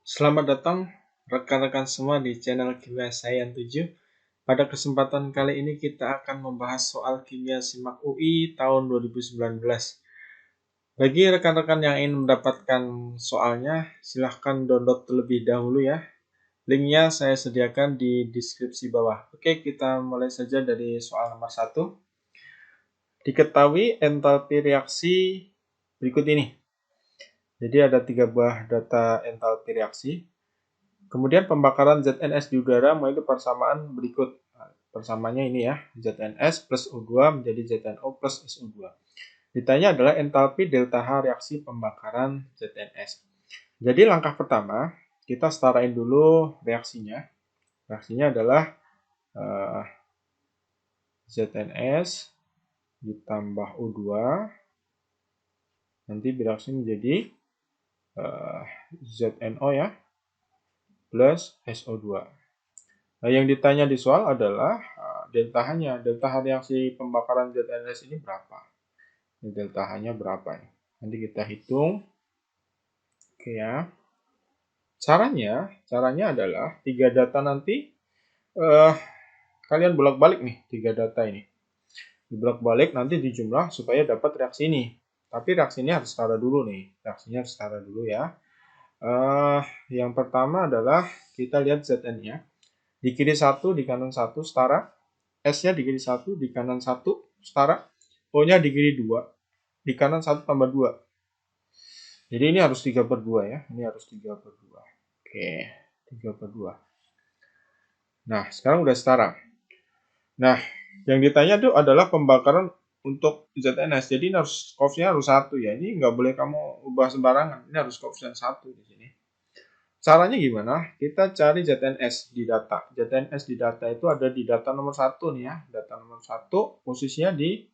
Selamat datang rekan-rekan semua di channel Kimia Sains 7. Pada kesempatan kali ini kita akan membahas soal Kimia Simak UI tahun 2019. Bagi rekan-rekan yang ingin mendapatkan soalnya, silahkan download terlebih dahulu ya. Linknya saya sediakan di deskripsi bawah. Oke, kita mulai saja dari soal nomor 1. Diketahui entalpi reaksi berikut ini. Jadi ada 3 buah data entalpi reaksi. Kemudian pembakaran ZNS di udara memiliki persamaan berikut. Persamaannya ini ya, ZNS plus O2 menjadi ZNO plus SO2. Ditanya adalah entalpi delta H reaksi pembakaran ZNS. Jadi langkah pertama, kita setarain dulu reaksinya. Reaksinya adalah ZNS ditambah O2, nanti bereaksi menjadi ZNO ya, plus SO2. Nah, yang ditanya di soal adalah delta H-nya. Delta H reaksi pembakaran ZNS ini berapa? Ini delta H-nya berapa nih? Nanti kita hitung. Oke ya. Caranya adalah 3 data nanti kalian bolak-balik nih 3 data ini. Dibolak-balik nanti dijumlah supaya dapat reaksi ini. Tapi reaksi ini harus setara dulu nih. Reaksinya harus setara dulu ya. Yang pertama adalah kita lihat Zn-nya. Di kiri 1, di kanan 1 setara. S-nya di kiri 1, di kanan 1 setara. O-nya di kiri 2, di kanan 1 tambah 2. Jadi ini harus 3/2 ya. Ini harus 3/2. Oke, 3/2. Nah, sekarang udah setara. Nah, yang ditanya itu adalah pembakaran untuk ZNS. Jadi ini harus koefisiennya harus 1 ya. Ini nggak boleh kamu ubah sembarangan. Ini harus koefisien 1 di sini. Caranya gimana? Kita cari ZNS di data. ZNS di data itu ada di data nomor 1 nih ya. Data nomor 1 posisinya di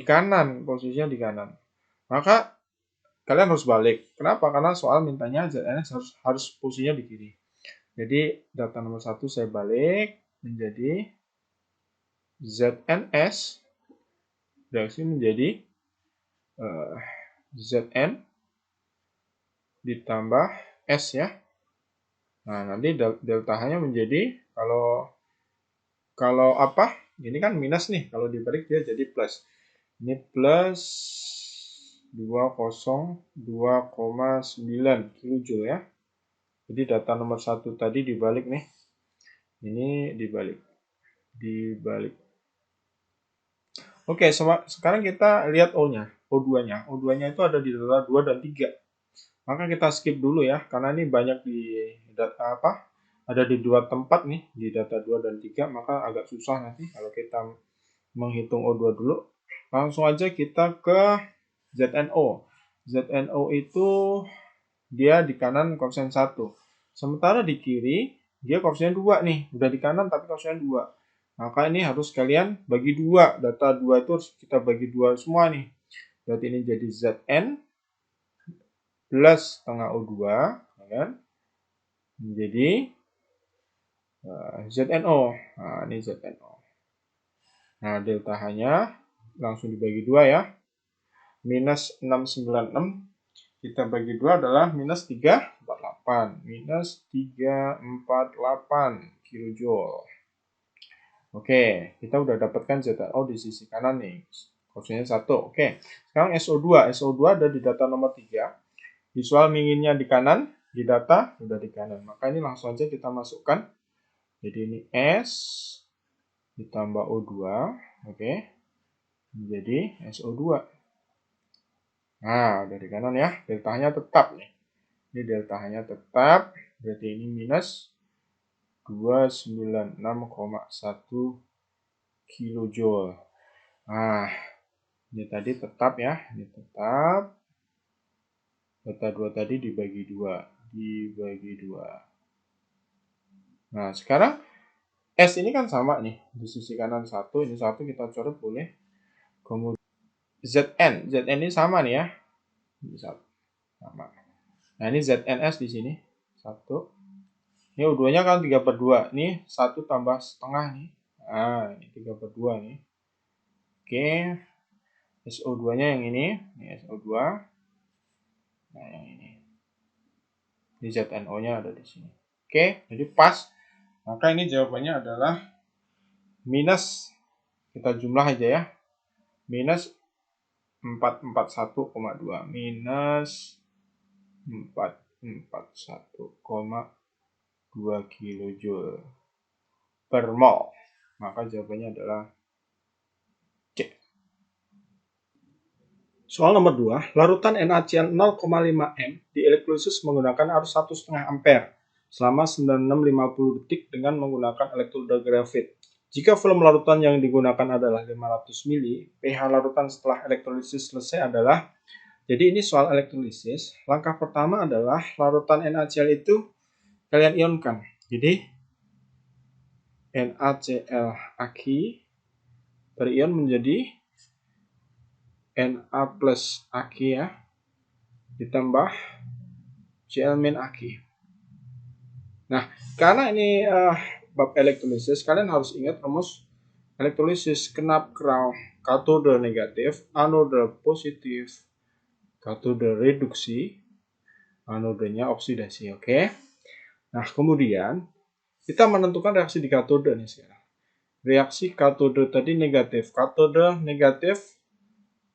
kanan. Posisinya di kanan. Maka kalian harus balik. Kenapa? Karena soal mintanya ZNS harus posisinya di kiri. Jadi data nomor 1 saya balik menjadi ZNS reaksi menjadi Zn ditambah S ya. Nah, nanti delta H-nya menjadi kalau apa? Ini kan minus nih, kalau dibalik dia jadi plus. Ini plus 202,9 kilojoule ya. Jadi data nomor 1 tadi dibalik nih. Ini dibalik. Oke, sekarang kita lihat O-nya, O2-nya. O2-nya itu ada di data 2 dan 3. Maka kita skip dulu ya, karena ini banyak di data apa? Ada di 2 tempat nih, di data 2 dan 3, maka agak susah nanti kalau kita menghitung O2 dulu. Langsung aja kita ke ZNO. ZNO itu dia di kanan koefisien 1. Sementara di kiri dia koefisien 2 nih, udah di kanan tapi koefisien 2. Maka ini harus kalian bagi 2. Data 2 itu harus kita bagi 2 semua nih. Berarti ini jadi Zn plus setengah O2 kan? Menjadi ZNO. Nah, ini ZNO. Nah, delta H-nya langsung dibagi 2 ya. Minus 696 kita bagi 2 adalah minus 348. Minus 348 kilojoule. Oke, kita udah dapatkan ZNO di sisi kanan nih. Koefisiennya 1. Oke, sekarang SO2. SO2 ada di data nomor 3. Visual minginnya di kanan, di data udah di kanan. Maka ini langsung aja kita masukkan. Jadi ini S ditambah O2, oke, menjadi SO2. Nah, dari kanan ya, deltanya tetap nih. Ini deltanya tetap, berarti ini minus 296,1 kilojoule. Nah, ini tadi tetap ya, ini tetap. Data 2 tadi dibagi 2. Nah, sekarang S ini kan sama nih, di sisi kanan 1, ini 1 kita coret boleh. Kemudian Zn ini sama nih ya. Ini sama. Nah, ini ZNS di sini. 1. Ini O2-nya kan 3/2. Ini 1 tambah setengah nih. Nah, ini 3/2 nih. Oke. SO2-nya yang ini. Ini SO2. Nah, yang ini. Di ZNO-nya ada di sini. Oke, jadi pas. Maka ini jawabannya adalah minus, kita jumlah aja ya. Minus 441,2. Minus 441,2 kilojoule per mol. Maka jawabannya adalah C. Soal nomor 2, larutan NaCl 0,5 M di elektrolisis menggunakan arus 1,5 ampere selama 9650 detik dengan menggunakan elektroda grafit. Jika volume larutan yang digunakan adalah 500 mili, pH larutan setelah elektrolisis selesai adalah, jadi ini soal elektrolisis. Langkah pertama adalah larutan NaCl itu kalian ionkan. Jadi NaCl Aq berion menjadi Na plus Aq ya, ditambah Cl min Aq. Nah, karena ini bab elektrolisis, kalian harus ingat rumus elektrolisis. Knap-Krauh, katode negatif, anode positif, katode reduksi, anodenya oksidasi. Oke. Nah, kemudian kita menentukan reaksi di katode nih sekarang. Reaksi katode tadi negatif, katode negatif,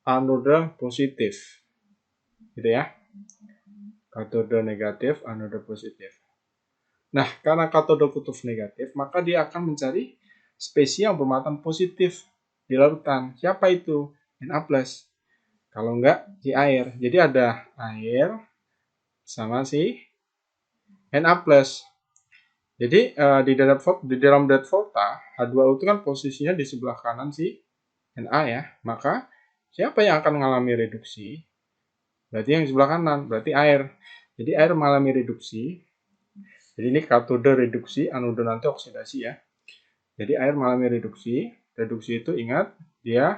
anode positif, gitu ya. Katode negatif, anode positif. Nah, karena katode kutub negatif, maka dia akan mencari spesies yang bermuatan positif di larutan. Siapa itu? Na+. Kalau enggak, si air. Jadi ada air sama si Na+. Jadi di dalam dat volta, H2O itu kan posisinya di sebelah kanan si Na ya. Maka siapa yang akan mengalami reduksi? Berarti yang di sebelah kanan, berarti air. Jadi air mengalami reduksi. Jadi ini katode reduksi, anode nanti oksidasi ya. Jadi air mengalami reduksi. Reduksi itu ingat, dia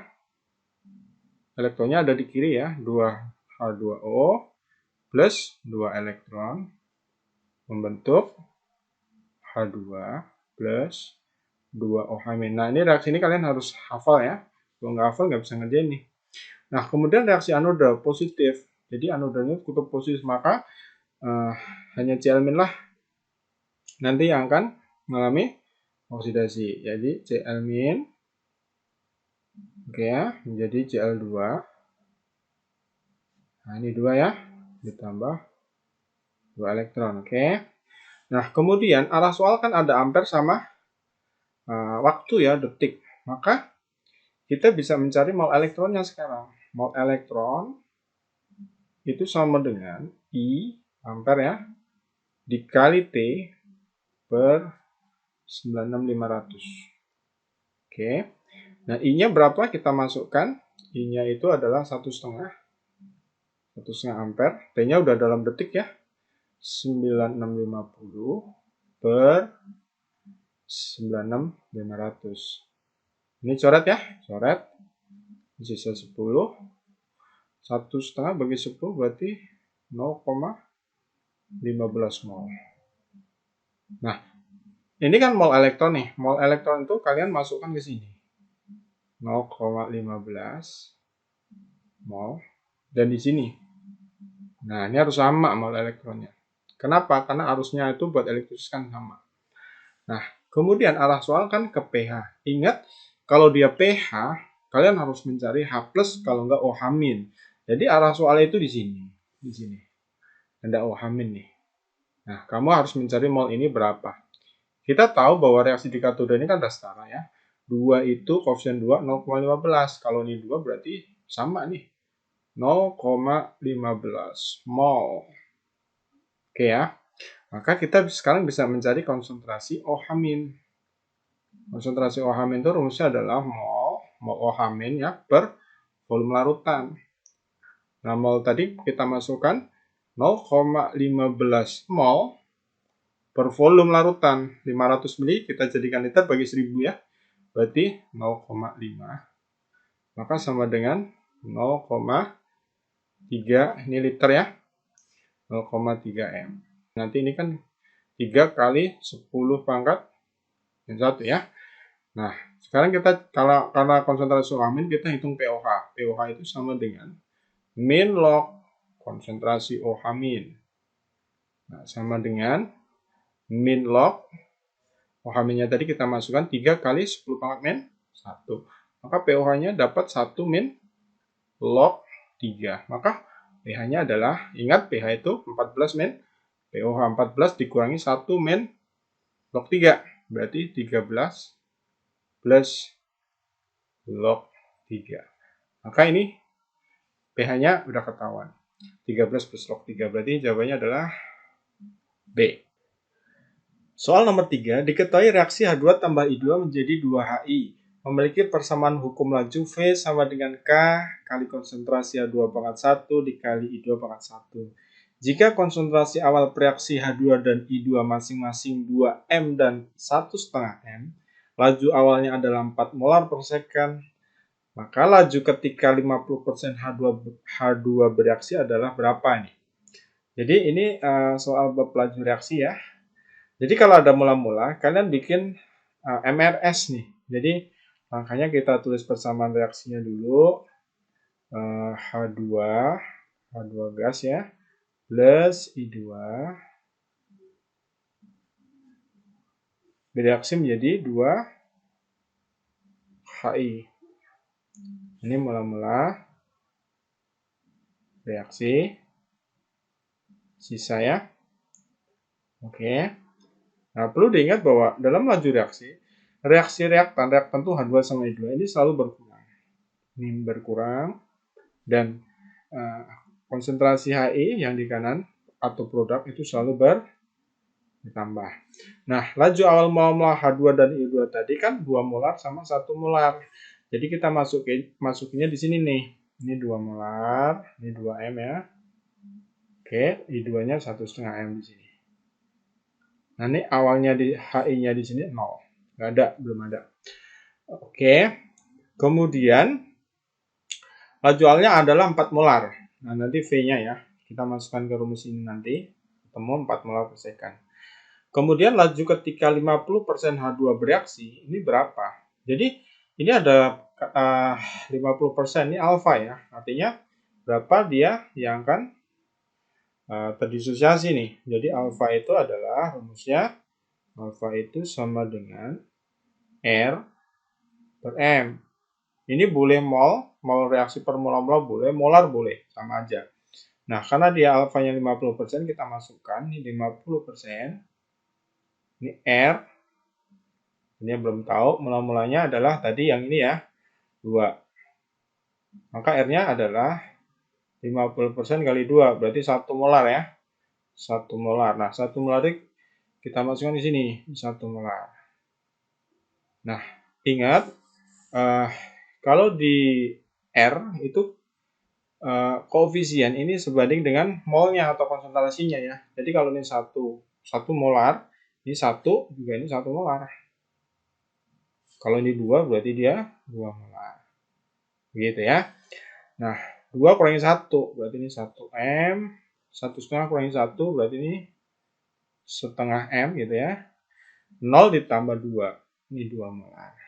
elektronnya ada di kiri ya. 2H2O plus 2 elektron membentuk H2 plus 2OH-. Nah, ini reaksi ini kalian harus hafal ya. Kalau nggak hafal nggak bisa ngerjain nih. Nah, kemudian reaksi anode positif. Jadi anodenya kutub positif, maka hanya Cl- lah nanti yang akan mengalami oksidasi. Jadi Cl- oke ya, menjadi Cl2. Nah, ini 2 ya, ditambah 2 elektron. Oke. Nah, kemudian arah soal kan ada ampere sama waktu ya, detik. Maka kita bisa mencari mol elektronnya sekarang. Mol elektron itu sama dengan I ampere ya, dikali T per 96500. Oke. Nah, I-nya berapa kita masukkan? I-nya itu adalah 1,5 ampere. T-nya udah dalam detik ya. 9650 per 96500. Ini coret ya, coret. Sisa 10. 1,5 bagi 10 berarti 0,15 mol. Nah, ini kan mol elektron nih. Mol elektron itu kalian masukkan ke sini. 0,15 mol. Dan di sini. Nah, ini harus sama mol elektronnya. Kenapa? Karena arusnya itu buat elektrolisis kan sama. Nah, kemudian arah soal kan ke pH. Ingat, kalau dia pH, kalian harus mencari H+, kalau enggak OH-. Jadi arah soal itu di sini. Di sini. Ada OH- nih. Nah, kamu harus mencari mol ini berapa. Kita tahu bahwa reaksi di katode ini kan udah setara ya. 2 itu koefisien 2 0,15. Kalau ini 2 berarti sama nih. 0,15 mol. Oke ya. Maka kita sekarang bisa mencari konsentrasi OH-. Konsentrasi OH- itu rumusnya adalah mol OH- ya per volume larutan. Nah, mol tadi kita masukkan 0,15 mol per volume larutan. 500 mili kita jadikan liter bagi 1000 ya. Berarti 0,5. Maka sama dengan 0,3, ini liter ya. 0,3 M. Nanti ini kan 3 kali 10 pangkat 1 ya. Nah, sekarang kita karena konsentrasi OH- kita hitung pOH. pOH itu sama dengan min log konsentrasi OH-. Nah, sama dengan min log OH-nya tadi kita masukkan 3 kali 10 pangkat min 1. Maka pOH-nya dapat 1 min log 3. Maka pH-nya adalah, ingat pH itu 14 min, pOH 14 dikurangi 1 min log 3. Berarti 13 plus log 3. Maka ini pH-nya udah ketahuan. 13 plus log 3. Berarti jawabannya adalah B. Soal nomor 3, diketahui reaksi H2 tambah I2 menjadi 2HI. Memiliki persamaan hukum laju V sama dengan K kali konsentrasi H2 pangkat 1 dikali I2 pangkat 1. Jika konsentrasi awal reaksi H2 dan I2 masing-masing 2M dan 1,5 M, laju awalnya adalah 4 molar per second, maka laju ketika 50% H2 bereaksi adalah berapa nih? Jadi ini soal bab laju reaksi ya. Jadi kalau ada mula-mula, kalian bikin MRS nih. Jadi makanya kita tulis persamaan reaksinya dulu. H2 gas ya, plus I2 bereaksi menjadi 2HI. Ini mula-mula reaksi sisa ya. Oke. Nah, perlu diingat bahwa dalam laju reaksi reaktan tuh H2 sama I2 ini selalu berkurang. Ini berkurang dan konsentrasi HI yang di kanan atau produk itu selalu bertambah. Nah, laju awal mula H2 dan I2 tadi kan 2 molar sama 1 molar. Jadi kita masukinnya di sini nih. Ini 2 molar, ini 2M ya. Oke, I2-nya 1,5 M di sini. Nah, ini awalnya di HI-nya di sini 0. Nggak ada, belum ada. Oke. Kemudian laju awalnya adalah 4 molar. Nah, nanti V-nya ya. Kita masukkan ke rumus ini nanti. Ketemu 4 molar per second. Kemudian laju ketika 50% H2 bereaksi, ini berapa? Jadi, ini ada 50% ini alfa ya. Artinya berapa dia yang akan terdisosiasi nih. Jadi alfa itu adalah rumusnya, alfa itu sama dengan R per M. Ini boleh mol reaksi per molar boleh, molar boleh, sama aja. Nah, karena dia alfanya 50%, kita masukkan ini 50%. Ini R. Ini belum tahu, mula-mulanya adalah tadi yang ini ya, 2. Maka R-nya adalah 50% kali 2, berarti 1 molar ya. 1 molar. Nah, 1 molar kita masukkan di sini, 1 molar. Nah, ingat, kalau di R itu koefisien ini sebanding dengan molnya atau konsentrasinya ya. Jadi kalau ini 1 molar, ini 1 juga ini 1 molar. Kalau ini 2 berarti dia 2 molar. Begitu ya. Nah, 2 kurangi 1 berarti ini 1 M, 1,5 kurangi 1 berarti ini setengah M gitu ya. 0 ditambah 2, ini 2 molar.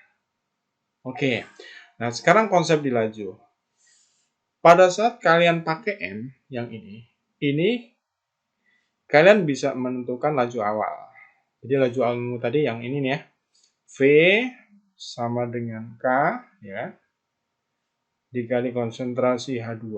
Oke. Nah, sekarang konsep di laju. Pada saat kalian pakai M yang ini kalian bisa menentukan laju awal. Jadi laju awal tadi yang ini nih ya. V sama dengan K ya. Dikali konsentrasi H2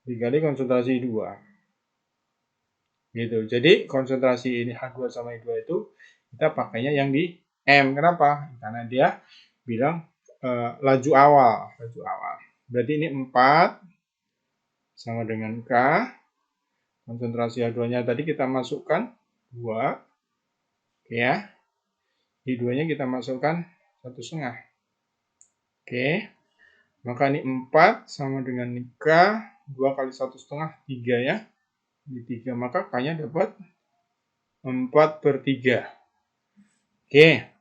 dikali konsentrasi 2. Gitu. Jadi konsentrasi ini H2 sama I2 itu kita pakainya yang di M. Kenapa? Karena dia bilang laju awal. Berarti ini 4 sama dengan K. Konsentrasi H2-nya tadi kita masukkan 2. Ya. I2-nya kita masukkan 1,5. Oke. Maka ini 4 sama dengan K. 2 kali 1,5, 3 ya. Di 3, maka K-nya dapat 4/3. Oke.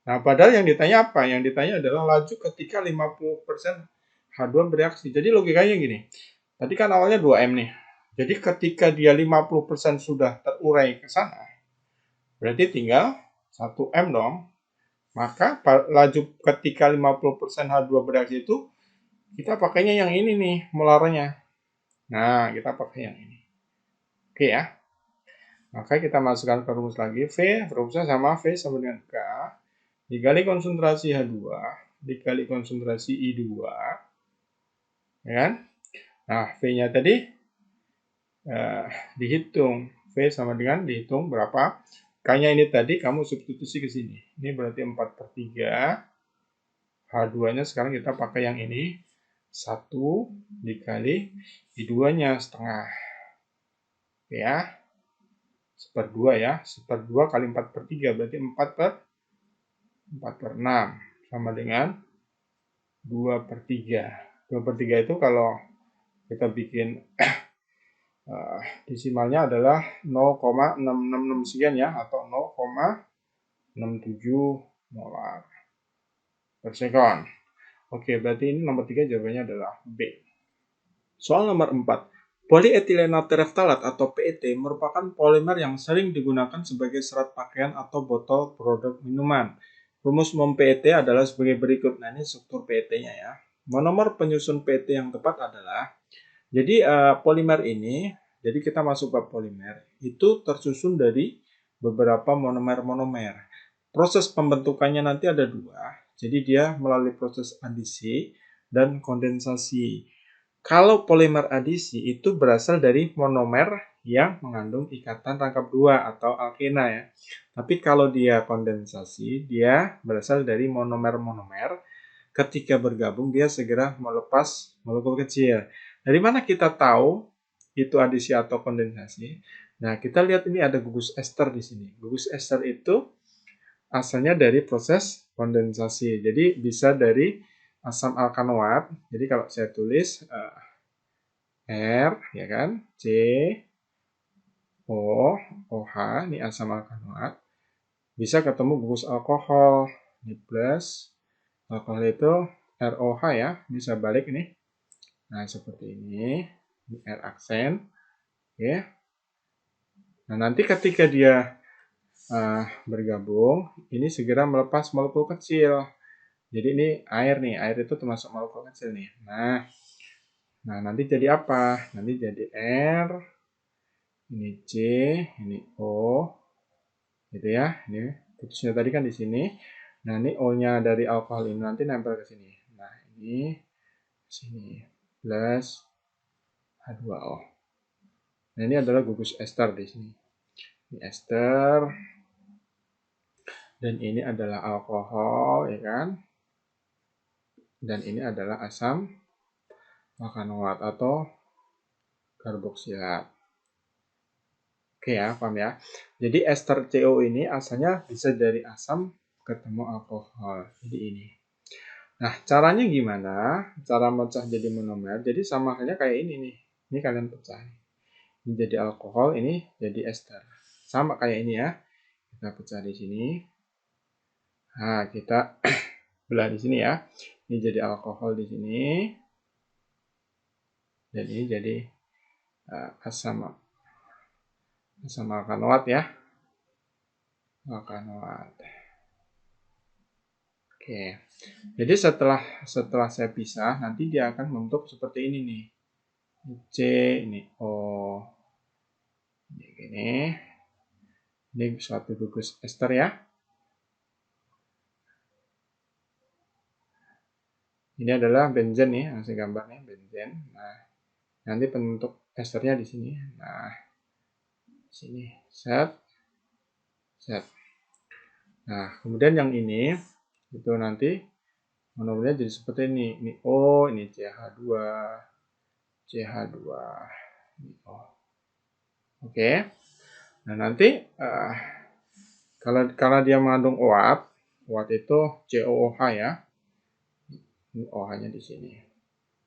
Nah, padahal yang ditanya apa? Yang ditanya adalah laju ketika 50% H2 bereaksi. Jadi logikanya gini. Tadi kan awalnya 2M nih. Jadi ketika dia 50% sudah terurai ke sana, berarti tinggal 1M dong. Maka laju ketika 50% H2 bereaksi itu, kita pakainya yang ini nih, molarnya. Nah, kita pakai yang ini. Oke ya. Maka kita masukkan ke rumus lagi. V, rumusnya sama V sama dengan K. Dikali konsentrasi H2, dikali konsentrasi I2. Ya kan? Nah, V-nya tadi dihitung. V sama dengan dihitung berapa. K-nya ini tadi kamu substitusi ke sini. Ini berarti 4/3. H2-nya sekarang kita pakai yang ini. 1 dikali I2-nya setengah. Ya. 1/2 ya. 1/2 kali 4/3 berarti 4/6 sama dengan 2/3. 2/3 itu kalau kita bikin desimalnya adalah 0,666 sekian ya, atau 0,67 molar per sekon. Oke, berarti ini nomor 3 jawabannya adalah B. Soal nomor 4. Polyethylene tereftalat atau PET merupakan polimer yang sering digunakan sebagai serat pakaian atau botol produk minuman. Rumus umum PET adalah sebagai berikut. Nah, ini struktur PET-nya ya. Monomer penyusun PET yang tepat adalah, jadi polimer ini, jadi kita masuk ke polimer, itu tersusun dari beberapa monomer-monomer. Proses pembentukannya nanti ada 2, jadi dia melalui proses adisi dan kondensasi. Kalau polimer adisi itu berasal dari monomer yang mengandung ikatan rangkap 2 atau alkena ya. Tapi kalau dia kondensasi, dia berasal dari monomer-monomer. Ketika bergabung, dia segera melepas molekul kecil. Dari mana kita tahu itu adisi atau kondensasi? Nah, kita lihat ini ada gugus ester di sini. Gugus ester itu asalnya dari proses kondensasi. Jadi bisa dari asam alkanoat. Jadi kalau saya tulis R, ya kan, C, O, OH, ini asam alkanoat. Bisa ketemu gugus alkohol. Ini plus, alkohol itu ROH ya, bisa balik ini. Nah, seperti ini R aksen. Ya. Nah, nanti ketika dia bergabung, ini segera melepas molekul kecil. Jadi ini air nih, air itu termasuk molekul kecil nih. Nah, nanti jadi apa? Nanti jadi R, ini C, ini O, gitu ya. Ini putusnya tadi kan di sini. Nah, ini O-nya dari alkohol ini nanti nempel ke sini. Nah, ini sini plus H2O. Nah, ini adalah gugus ester di sini. Ini ester, dan ini adalah alkohol, ya kan? Dan ini adalah asam alkanoat atau karboksilat. Oke ya, paham ya? Jadi ester CO ini asalnya bisa dari asam ketemu alkohol. Jadi ini. Nah, caranya gimana? Cara mecah jadi monomer. Jadi sama halnya kayak ini nih. Ini kalian pecah. Ini jadi alkohol, ini jadi ester. Sama kayak ini ya. Kita pecah di sini. Nah, kita belah di sini ya. Ini jadi alkohol di sini. Dan ini jadi asam alkanoat ya. Alkanoat. Oke. Jadi setelah saya pisah, nanti dia akan membentuk seperti ini nih. C, ini O. Ini gini. Ini suatu gugus ester ya. Ini adalah benzen nih, hasil gambarnya benzen. Nah, nanti bentuk esternya di sini. Nah, sini set. Nah, kemudian yang ini itu nanti monomernya jadi seperti ini. Ini O, ini CH2, CH2, ini O. Oke. Nah, nanti karena dia mengandung OAT, OAT itu COOH ya. Ini OH-nya di sini.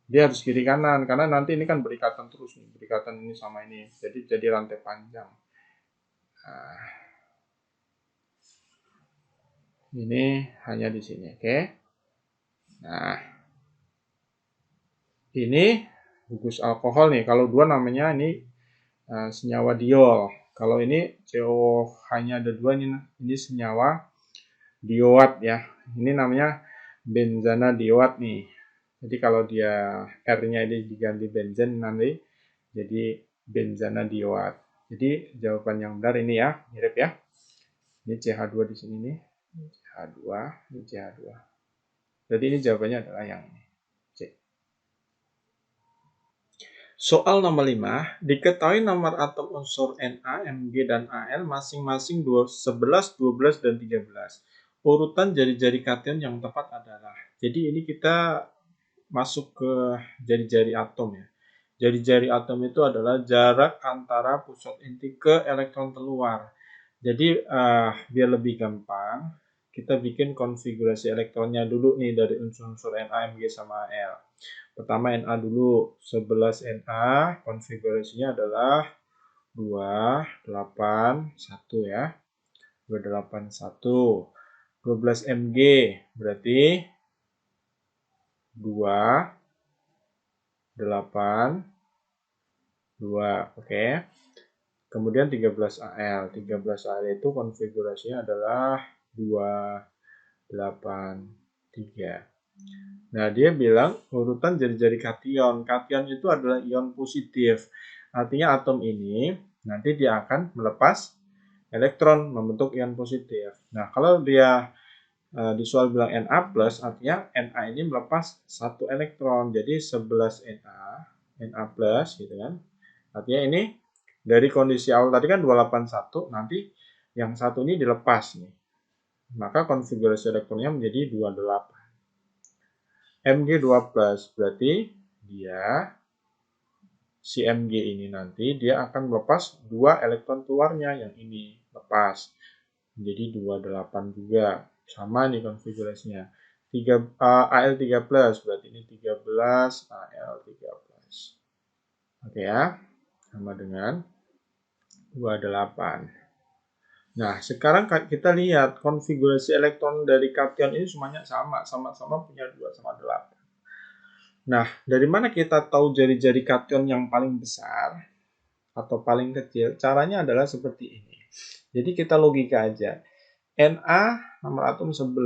Dia harus kiri kanan karena nanti ini kan berikatan terus nih, berikatan ini sama ini. Jadi rantai panjang. Nah, ini hanya di sini, oke? Nah, ini gugus alkohol nih. Kalau dua namanya ini senyawa diol. Kalau ini COH-nya ada dua, ini senyawa dioat ya. Ini namanya benzana dioat nih. Jadi kalau dia R-nya ini diganti benzen nanti jadi benzana dioat. Jadi jawaban yang benar ini ya, mirip ya. Ini CH2 di sini nih. CH2, ini CH2. Jadi ini jawabannya adalah yang ini. C. Soal nomor 5, diketahui nomor atom unsur Na, Mg, dan Al masing-masing 11, 12, dan 13. Urutan jari-jari kation yang tepat adalah. Jadi ini kita masuk ke jari-jari atom ya. Jari-jari atom itu adalah jarak antara pusat inti ke elektron terluar. Jadi biar lebih gampang, kita bikin konfigurasi elektronnya dulu nih dari unsur-unsur Na, Mg, sama Al. Pertama Na dulu, 11 Na, konfigurasinya adalah 281 ya. 281. 12 Mg berarti 282, oke. Kemudian 13 Al. 13 Al itu konfigurasinya adalah 283. Nah, dia bilang urutan jari-jari kation. Kation itu adalah ion positif. Artinya atom ini nanti dia akan melepas elektron membentuk ion positif. Nah, kalau dia di soal bilang Na+, artinya Na ini melepas 1 elektron. Jadi 11 Na+, gitu kan. Artinya ini dari kondisi awal tadi kan 281, nanti yang satu ini dilepas nih. Maka konfigurasi elektronnya menjadi 28. Mg2+, berarti dia si Mg ini nanti dia akan melepas 2 elektron keluarnya, yang ini lepas. Jadi 28 juga. Sama nih konfigurasinya. Al3+, berarti ini 13, Al13. Oke ya, sama dengan 28. Nah, sekarang kita lihat konfigurasi elektron dari kation ini semuanya sama-sama punya 2 sama 8. Nah, dari mana kita tahu jari-jari kation yang paling besar atau paling kecil? Caranya adalah seperti ini. Jadi kita logika aja. Na nomor atom 11.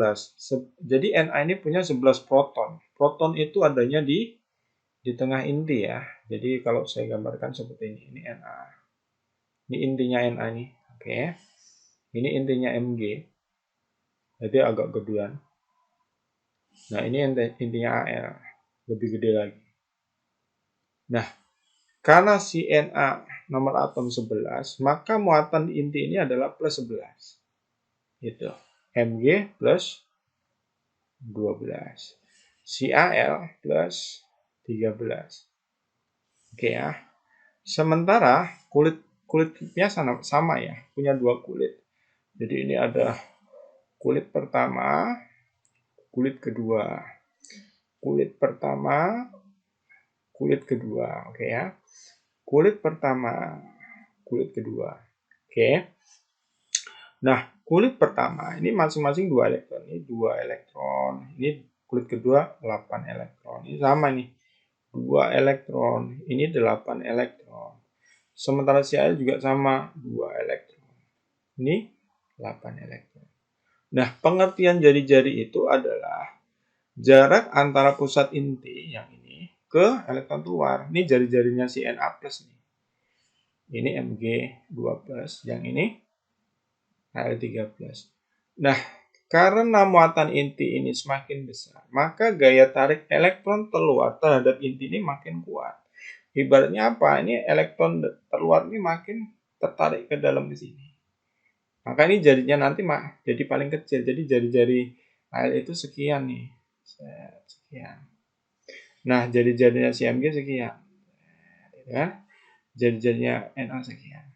Jadi Na ini punya 11 proton. Proton itu adanya di tengah inti ya. Jadi kalau saya gambarkan seperti ini. Ini Na. Ini intinya Na nih. Oke. Ini intinya Mg. Jadi agak gedean. Nah, ini intinya Al. Lebih gede lagi. Nah, karena si Na nomor atom 11, maka muatan di inti ini adalah plus 11. Gitu. Mg plus 12. Si Al plus 13. Oke ya. Sementara kulitnya sama ya, punya 2 kulit. Jadi ini ada kulit pertama, kulit kedua. Kulit pertama, kulit kedua, oke ya. Kulit pertama, kulit kedua. Oke. Nah, kulit pertama ini masing-masing 2 elektron. Ini 2 elektron. Ini kulit kedua 8 elektron. Ini sama nih. 2 elektron. Ini 8 elektron. Sementara si Al juga sama 2 elektron. Ini 8 elektron. Nah, pengertian jari-jari itu adalah jarak antara pusat inti yang ini ke elektron keluar. Ini jari-jarinya si Na+ nih. Ini Mg2+, yang ini Al3+. Nah, karena muatan inti ini semakin besar, maka gaya tarik elektron terluar terhadap inti ini makin kuat. Ibaratnya apa? Ini elektron terluar ini makin tertarik ke dalam di sini. Maka ini jarinya nanti jadi paling kecil. Jadi jari-jari Al itu sekian nih. Sekian. Nah, jari-jarinya si Mg sekian. Ya. Jari-jarinya Na sekian.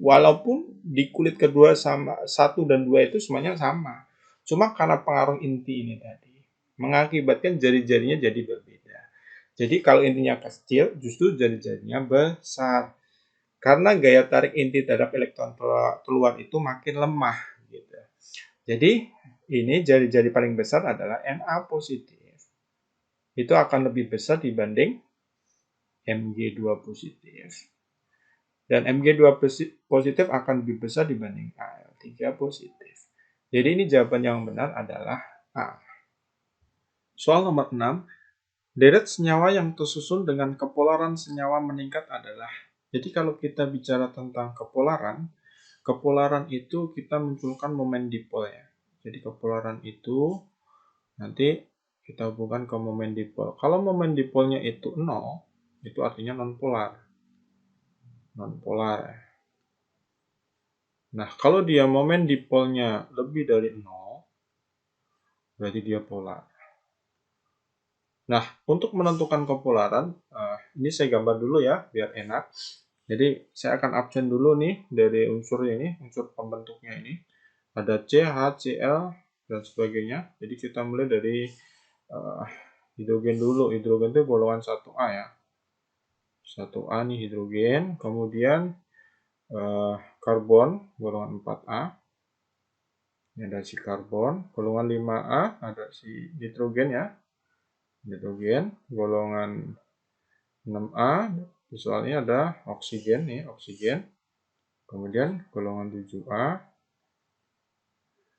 Walaupun di kulit kedua sama 1 dan 2 itu semuanya sama. Cuma karena pengaruh inti ini tadi mengakibatkan jari-jarinya jadi berbeda. Jadi kalau intinya kecil, justru jari-jarinya besar. Karena gaya tarik inti terhadap elektron keluar itu makin lemah. Gitu. Jadi ini jari-jari paling besar adalah Na positif. Itu akan lebih besar dibanding Mg2 positif. Dan Mg2 positif akan lebih besar dibanding Al3 positif. Jadi ini jawaban yang benar adalah A. Soal nomor 6. Deret senyawa yang tersusun dengan kepolaran senyawa meningkat adalah. Jadi kalau kita bicara tentang kepolaran, kepolaran itu kita munculkan momen dipol ya. Jadi kepolaran itu nanti kita hubungkan ke momen dipol. Kalau momen dipolnya itu 0, itu artinya nonpolar. Nonpolar. Nah, kalau dia momen dipolnya lebih dari 0, berarti dia polar. Nah, untuk menentukan kepolaran, ini saya gambar dulu ya, biar enak. Jadi, saya akan absen dulu nih dari unsurnya ini, unsur pembentuknya ini. Ada C, H, Cl, dan sebagainya. Jadi, kita mulai dari hidrogen dulu. Hidrogen itu golongan 1A ya. 1A nih hidrogen, kemudian karbon, golongan 4A. Ini ada si karbon, golongan 5A, ada si nitrogen ya. Nitrogen, golongan 6A, visualnya ada oksigen nih, oksigen. Kemudian golongan 7A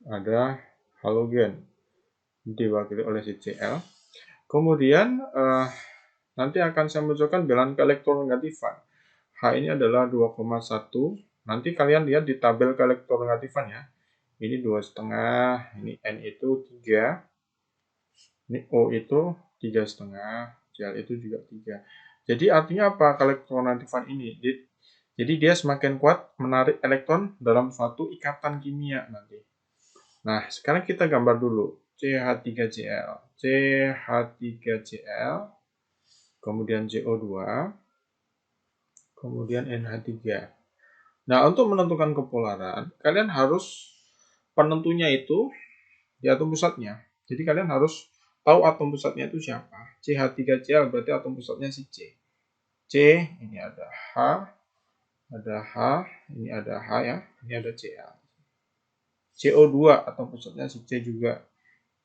ada halogen, diwakili oleh si Cl. Kemudian nanti akan saya munculkan bilangan keelektronegatifan. H ini adalah 2,1. Nanti kalian lihat di tabel keelektronegatifan ya. Ini 2,5, ini N itu 3, ini O itu 3,5, Cl itu juga 3. Jadi artinya apa keelektronegatifan ini? Jadi dia semakin kuat menarik elektron dalam suatu ikatan kimia nanti. Nah, sekarang kita gambar dulu. CH3Cl, CH3Cl, kemudian CO2, kemudian NH3. Nah, untuk menentukan kepolaran, kalian harus penentunya itu di atom pusatnya. Jadi kalian harus tahu atom pusatnya itu siapa. CH3Cl berarti atom pusatnya si C. C, ini ada H, ini ada H ya, ini ada Cl. CO2 atom pusatnya si C juga.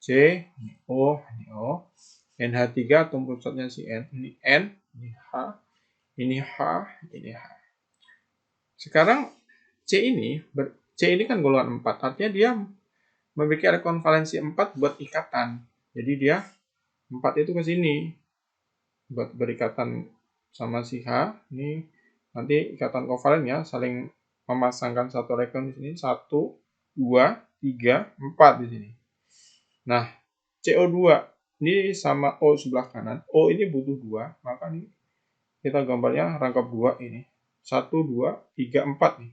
C, ini O, ini O. NH3 atom pusatnya si N, ini N, ini H, ini H, ini H. Sekarang C ini kan golongan 4, artinya dia memiliki elektron valensi 4 buat ikatan. Jadi dia 4 itu ke sini buat berikatan sama si H. Ini nanti ikatan kovalen ya, saling memasangkan satu elektron di sini, 1, 2, 3, 4 di sini. Nah, CO2 ini sama O sebelah kanan. O ini butuh 2, maka ini kita gambarnya rangkap 2 ini. 1, 2, 3, 4 nih.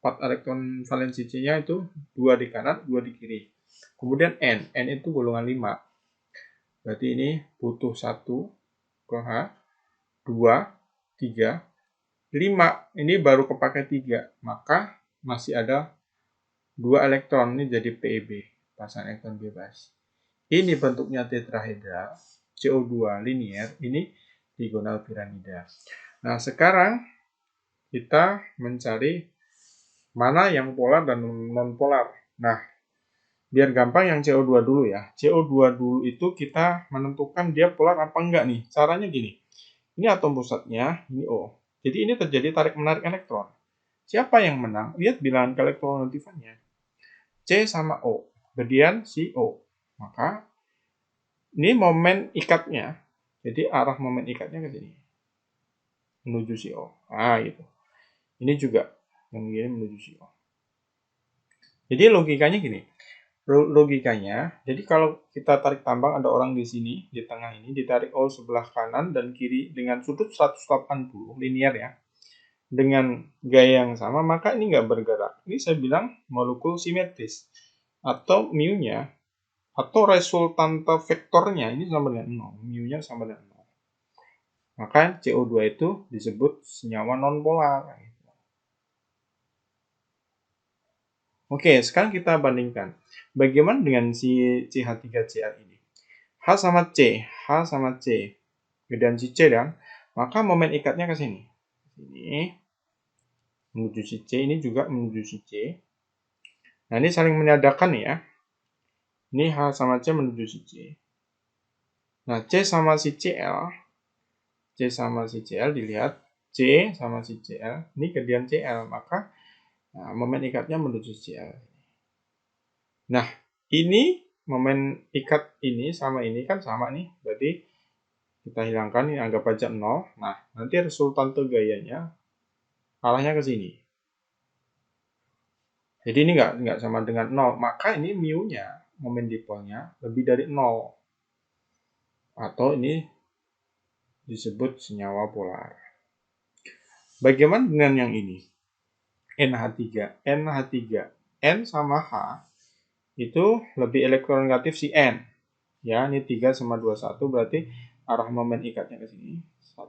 4 elektron valensi C-nya itu 2 di kanan, 2 di kiri. Kemudian N. N itu golongan 5. Berarti ini butuh 1 ke H, 2, 3, 5. Ini baru kepakai 3. Maka masih ada 2 elektron. Ini jadi PeB, pasangan elektron bebas. Ini bentuknya tetrahedral, CO2 linier, ini diagonal piramida. Nah, sekarang kita mencari mana yang polar dan non-polar. Nah, biar gampang yang CO2 dulu ya. CO2 dulu itu kita menentukan dia polar apa enggak nih. Caranya gini. Ini atom pusatnya, ini O. Jadi ini terjadi tarik-menarik elektron. Siapa yang menang? Lihat bilangan keelektronegatifan-nya. C sama O. Gedean si O. Maka ini momen ikatnya. Jadi arah momen ikatnya ke sini. Menuju si O. Nah, gitu. Ini juga yang begini menuju si O. Jadi logikanya gini. Logikanya, jadi kalau kita tarik tambang ada orang di sini, di tengah ini, ditarik O sebelah kanan dan kiri dengan sudut 180 linear ya. Dengan gaya yang sama, maka ini nggak bergerak. Ini saya bilang molekul simetris. Atau mu-nya, atau resultante vektornya, ini sama dengan 0. Mu-nya sama dengan 0. Maka CO2 itu disebut senyawa nonpolar. Oke, sekarang kita bandingkan. Bagaimana dengan si CH3Cl ini? H sama C. Gedean si C dan maka momen ikatnya ke sini. Ini menuju si C, ini juga menuju si C. Nah, ini saling menyadakan ya. Ini H sama C menuju si C. Nah, C sama si Cl dilihat. C sama si Cl, ini gedean Cl, maka momen ikatnya menuju Cl. Nah, ini momen ikat ini sama ini kan sama nih, berarti kita hilangkan, ini anggap aja 0. Nah, nanti resultante gayanya arahnya ke sini. Jadi ini nggak sama dengan 0, maka ini mu-nya, momen dipolnya, lebih dari 0. Atau ini disebut senyawa polar. Bagaimana dengan yang ini? NH3. NH3. N sama H itu lebih elektronegatif si N. Ya, ini 3 sama 21 berarti arah momen ikatnya ke sini. 1,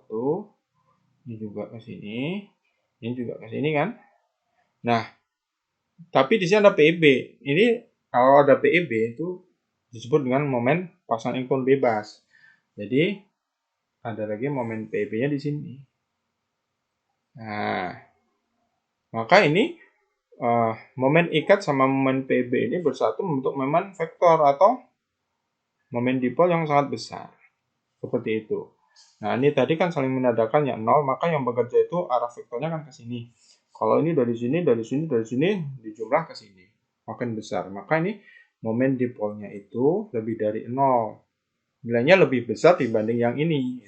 ini juga ke sini, ini juga ke sini kan? Nah, tapi di sini ada PEB. Ini kalau ada PEB itu disebut dengan momen pasang elektron bebas. Jadi ada lagi momen PEB-nya di sini. Nah, maka ini momen ikat sama momen PEB ini bersatu membentuk momen vektor atau momen dipol yang sangat besar. Seperti itu. Nah, ini tadi kan saling menandakan yang 0, maka yang bekerja itu arah vektornya kan ke sini. Kalau ini dari sini, dari sini, dari sini, dijumlah ke sini. Makin besar. Maka ini momen dipolnya itu lebih dari 0. Nilainya lebih besar dibanding yang ini.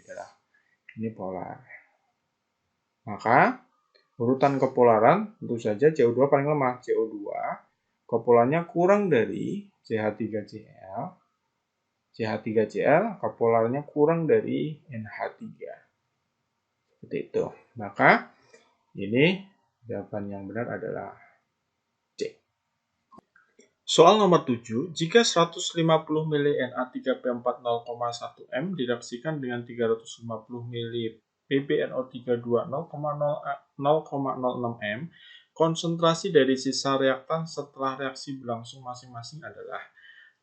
Ini polar. Maka urutan kepolaran tentu saja CO2 paling lemah. CO2 kepolarnya kurang dari CH3Cl. CH3Cl kepolarnya kurang dari NH3. Seperti itu. Maka ini jawaban yang benar adalah C. Soal nomor 7, jika 150 mili Na3P4 0,1 M direaksikan dengan 350 mili PbNO32 0,06 M, konsentrasi dari sisa reaktan setelah reaksi berlangsung masing-masing adalah.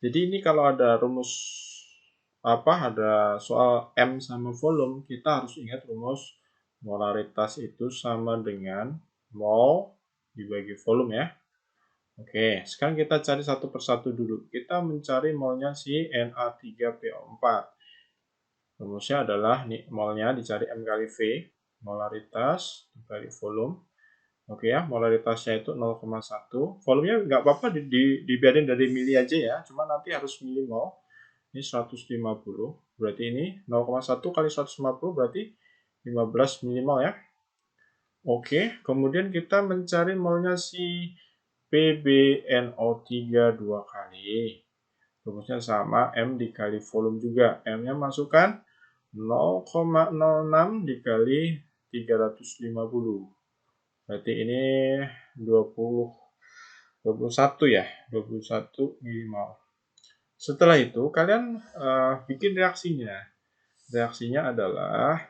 Jadi ini kalau ada rumus ada soal M sama volume, kita harus ingat rumus molaritas itu sama dengan mol dibagi volume ya. Oke, sekarang kita cari satu persatu dulu. Kita mencari molnya si Na3PO4. Rumusnya adalah nih, molnya dicari M kali V, molaritas dibagi volume. Oke ya, molaritasnya itu 0,1. Volumenya nggak apa-apa dibiarin dari mili aja ya, cuma nanti harus milimol. Ini 150, berarti ini 0,1 kali 150 berarti 15 milimol ya. Oke, kemudian kita mencari molnya si PbNO3 dua kali. Rumusnya sama, M dikali volume juga. M-nya masukkan 0,06 dikali 350. Berarti ini 21 ya, 21 milimol. Setelah itu, kalian bikin reaksinya. Reaksinya adalah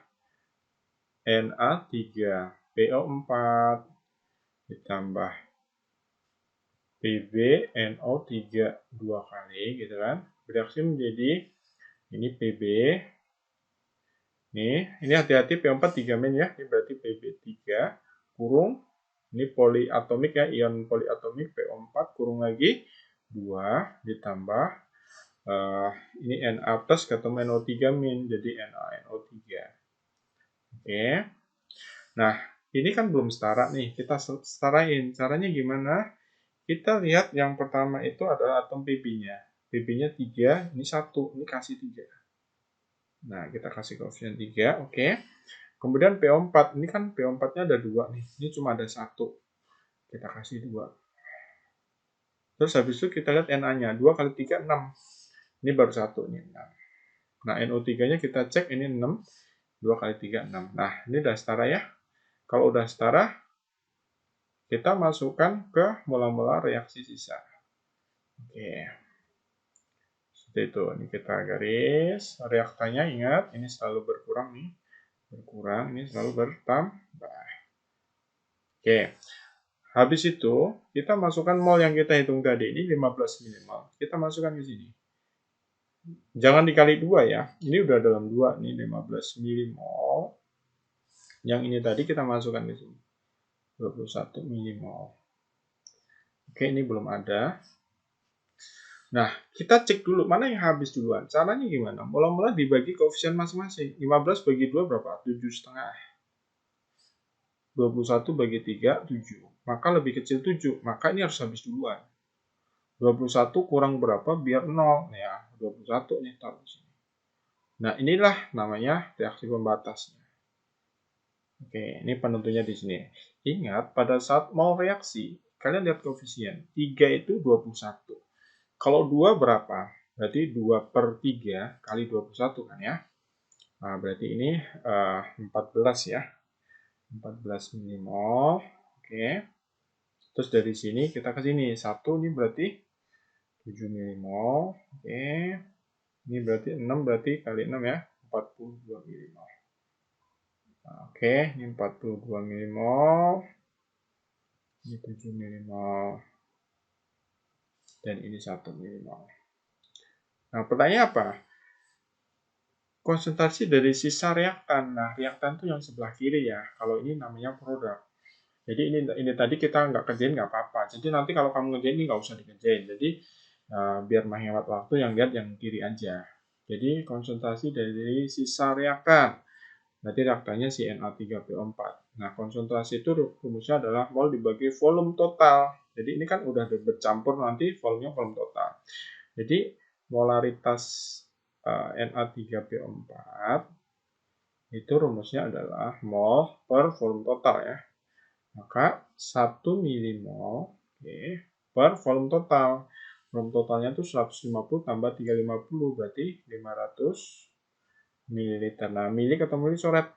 Na3PO4 ditambah PbNO3 dua kali, gitu kan. Bereaksi menjadi ini Pb. Ini hati-hati P4 3 min ya. Ini berarti Pb3 kurung. Ini poliatomik ya, ion poliatomik PO4 kurung lagi 2 ditambah ini Na plus ketemu NO3 min, jadi NaNO3. Oke. Nah, ini kan belum setara nih, kita setarain. Caranya gimana? Kita lihat yang pertama itu adalah atom Pb-nya. Pb-nya 3, ini 1, ini kasih 3. Nah, kita kasih koefisien 3, oke. Kemudian PO4, ini kan PO4-nya ada 2 nih, ini cuma ada 1. Kita kasih 2. Terus habis itu kita lihat Na-nya, 2 kali 3, 6. Ini baru 1, ini 6. Nah, NO3-nya kita cek, ini 6. 2 kali 3, 6. Nah, ini udah setara ya. Kalau udah setara, kita masukkan ke molar-molar reaksi sisa. Oke. Seperti itu. Ini kita garis. Reaktannya ingat, ini selalu berkurang nih. Berkurang, ini selalu bertambah. Oke. Habis itu, kita masukkan mol yang kita hitung tadi. Ini 15 milimol. Kita masukkan ke sini. Jangan dikali 2 ya. Ini udah dalam 2. Ini 15 milimol. Yang ini tadi kita masukkan di sini. 21 milimol. Oke, ini belum ada. Nah, kita cek dulu mana yang habis duluan. Caranya gimana? Mula-mula dibagi koefisien masing-masing. 15 bagi 2 berapa? 7,5. 21 bagi 3, 7. Maka lebih kecil 7. Maka ini harus habis duluan. 21 kurang berapa biar 0. Ya, 21 nih taruh di sini. Nah, inilah namanya reaksi pembatasnya. Oke, ini penentunya di sini. Ingat, pada saat mau reaksi, kalian lihat koefisien. 3 itu 21. Kalau 2 berapa? Berarti 2 per 3 kali 21 kan ya. Nah, berarti ini 14 ya. 14 milimol. Oke. Terus dari sini kita ke sini. 1 ini berarti 7 milimol. Oke. Ini berarti 6 berarti kali 6 ya. 42 milimol. Oke, ini 42 milimol. Ini 7 milimol. Dan ini 1 milimol. Nah, pertanyaannya apa? Konsentrasi dari sisa reaktan. Nah, reaktan itu yang sebelah kiri ya. Kalau ini namanya produk. Jadi ini tadi kita nggak kerjain nggak apa-apa. Jadi nanti kalau kamu ngerjain ini nggak usah dikerjain. Jadi biar menghemat waktu yang lihat yang kiri aja. Jadi konsentrasi dari sisa reaktan. Berarti reaktannya si Na3PO4. Nah, konsentrasi itu rumusnya adalah mol dibagi volume total. Jadi ini kan udah bercampur nanti volumenya volume total. Jadi molaritas Na3PO4 itu rumusnya adalah mol per volume total ya. Maka 1 milimol per volume total. Volume totalnya itu 150 tambah 350 berarti 500 ml. Nah, mili ketemu mili coret.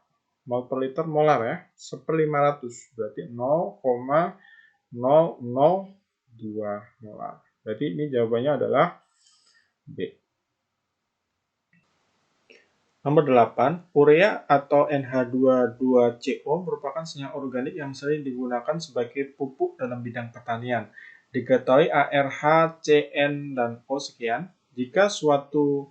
Mol per liter molar ya. 1/500 berarti 0,002 molar. Berarti ini jawabannya adalah B. Nomor 8, urea atau NH22CO merupakan senyawa organik yang sering digunakan sebagai pupuk dalam bidang pertanian. Diketahui ARH, CN, dan O sekian. Jika suatu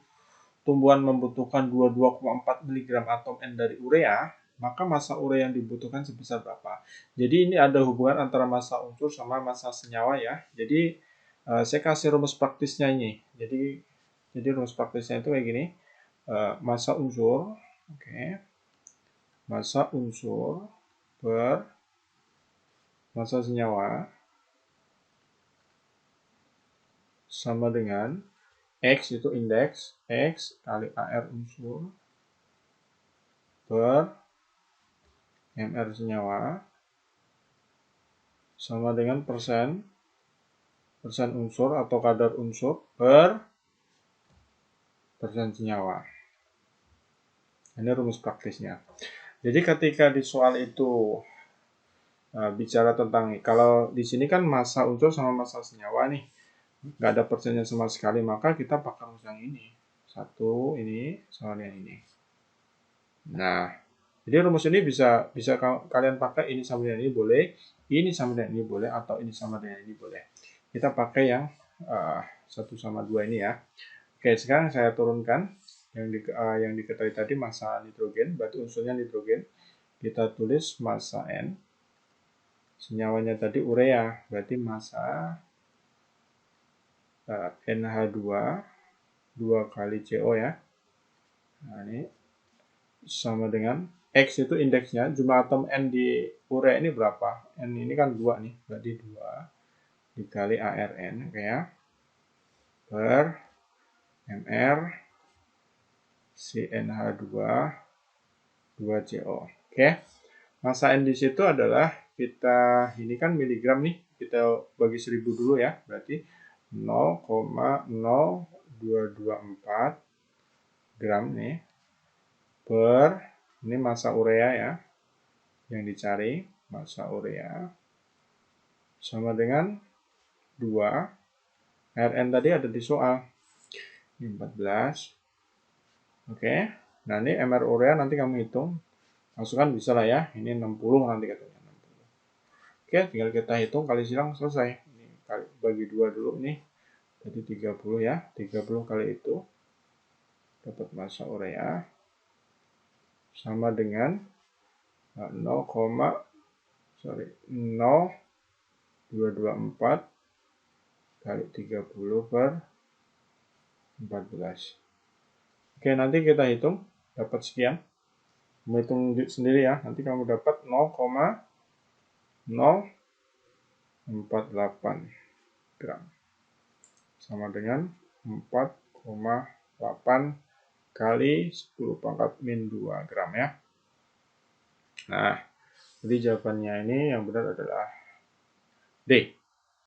tumbuhan membutuhkan 22,4 mg atom N dari urea, maka massa urea yang dibutuhkan sebesar berapa? Jadi ini ada hubungan antara massa unsur sama massa senyawa ya. Jadi saya kasih rumus praktisnya ini. Jadi rumus praktisnya itu kayak gini. Massa unsur, massa unsur per massa senyawa sama dengan X itu indeks, X kali AR unsur per MR senyawa sama dengan persen unsur atau kadar unsur per persen senyawa. Ini rumus praktisnya. Jadi ketika di soal itu bicara tentang, kalau di sini kan massa unsur sama massa senyawa nih, nggak ada persennya sama sekali, maka kita pakai rumus yang ini. 1 ini sama dengan ini. Nah, jadi rumus ini bisa kalian pakai ini sama dengan ini boleh, ini sama dengan ini boleh, atau ini sama dengan ini boleh. Kita pakai yang 1 sama 2 ini ya. Oke, sekarang saya turunkan yang diketahui tadi massa nitrogen, berarti unsurnya nitrogen. Kita tulis massa N. Senyawanya tadi urea, berarti massa NH2 2 kali CO ya. Nah, ini sama dengan X itu indeksnya, jumlah atom N di urea ini berapa? N ini kan 2 nih, berarti 2 dikali ARN ya. Per MR CNH2 2CO. Oke. Massa N di situ adalah kita ini kan miligram nih, kita bagi 1000 dulu ya. Berarti 0,0224 gram nih per ini massa urea ya. Yang dicari massa urea sama dengan 2 RN tadi ada di soal. Ini 14. Oke. Nah, ini MR urea nanti kamu hitung. Masukkan bisa lah ya. Ini 60 nanti katanya. 60. Oke, tinggal kita hitung kali silang selesai. Ini bagi 2 dulu nih. Jadi 30 ya. 30 kali itu dapat massa urea sama dengan 0,0224 kali 30 per 14. Oke, nanti kita hitung dapat sekian. Menghitung sendiri ya. Nanti kamu dapat 0,048 gram. Sama dengan 4,8 kali 10 pangkat min 2 gram ya. Nah, Jadi jawabannya ini yang benar adalah D.